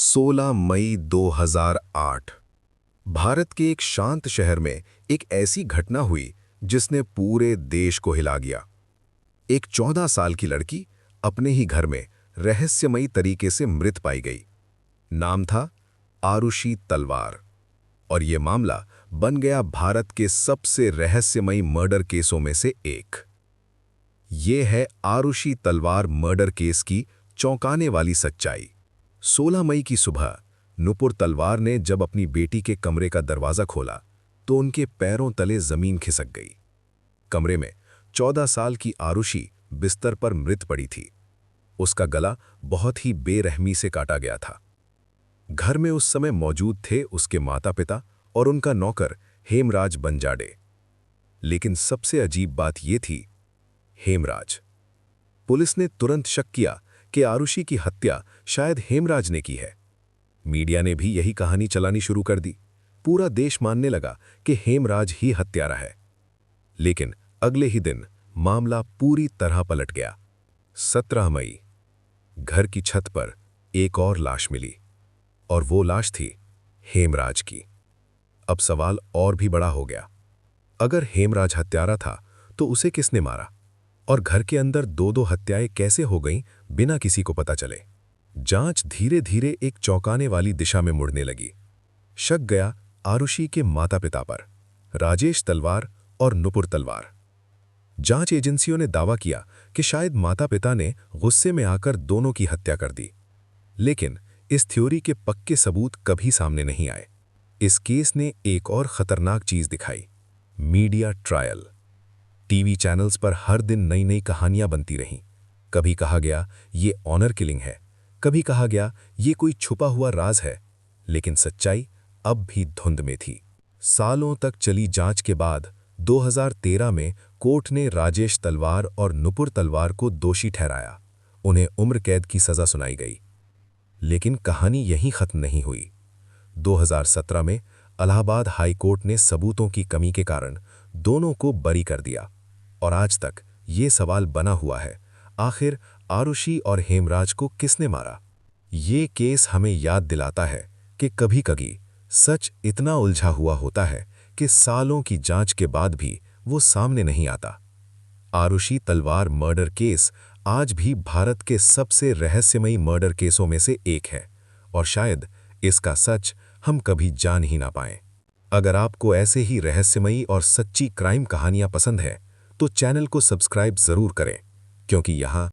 16 मई 2008 भारत के एक शांत शहर में एक ऐसी घटना हुई जिसने पूरे देश को हिला दिया। एक 14 साल की लड़की अपने ही घर में रहस्यमयी तरीके से मृत पाई गई। नाम था आरुषि तलवार और ये मामला बन गया भारत के सबसे रहस्यमयी मर्डर केसों में से एक। ये है आरुषि तलवार मर्डर केस की चौंकाने वाली सच्चाई। 16 मई की सुबह नुपुर तलवार ने जब अपनी बेटी के कमरे का दरवाजा खोला तो उनके पैरों तले जमीन खिसक गई। कमरे में 14 साल की आरुषि बिस्तर पर मृत पड़ी थी। उसका गला बहुत ही बेरहमी से काटा गया था। घर में उस समय मौजूद थे उसके माता-पिता और उनका नौकर हेमराज बंजाडे। लेकिन सबसे अजीब बात यह थी, हेमराज। पुलिस ने तुरंत शक किया कि आरुषि की हत्या शायद हेमराज ने की है। मीडिया ने भी यही कहानी चलानी शुरू कर दी। पूरा देश मानने लगा कि हेमराज ही हत्यारा है। लेकिन अगले ही दिन मामला पूरी तरह पलट गया। 17 मई घर की छत पर एक और लाश मिली और वो लाश थी हेमराज की। अब सवाल और भी बड़ा हो गया। अगर हेमराज हत्यारा था तो उसे किसने मारा और घर के अंदर दो हत्याएं कैसे हो गईं बिना किसी को पता चले। जांच धीरे धीरे एक चौंकाने वाली दिशा में मुड़ने लगी। शक गया आरुषि के माता-पिता पर, राजेश तलवार और नुपुर तलवार। जांच एजेंसियों ने दावा किया कि शायद माता-पिता ने गुस्से में आकर दोनों की हत्या कर दी। लेकिन इस थ्योरी के पक्के सबूत कभी सामने नहीं आए। इस केस ने एक और खतरनाक चीज दिखाई, मीडिया ट्रायल। टीवी चैनल्स पर हर दिन नई नई कहानियां बनती रहीं। कभी कहा गया ये ऑनर किलिंग है, कभी कहा गया ये कोई छुपा हुआ राज है। लेकिन सच्चाई अब भी धुंध में थी। सालों तक चली जांच के बाद 2013 में कोर्ट ने राजेश तलवार और नुपुर तलवार को दोषी ठहराया। उन्हें उम्र कैद की सजा सुनाई गई। लेकिन कहानी यहीं खत्म नहीं हुई। 2017 में इलाहाबाद हाई कोर्ट ने सबूतों की कमी के कारण दोनों को बरी कर दिया। और आज तक ये सवाल बना हुआ है, आखिर आरुषि और हेमराज को किसने मारा। ये केस हमें याद दिलाता है कि कभी-कभी सच इतना उलझा हुआ होता है कि सालों की जांच के बाद भी वो सामने नहीं आता। आरुषि तलवार मर्डर केस आज भी भारत के सबसे रहस्यमयी मर्डर केसों में से एक है और शायद इसका सच हम कभी जान ही ना पाएं। अगर आपको ऐसे ही रहस्यमयी और सच्ची क्राइम कहानियां पसंद है तो चैनल को सब्सक्राइब जरूर करें, क्योंकि यहाँ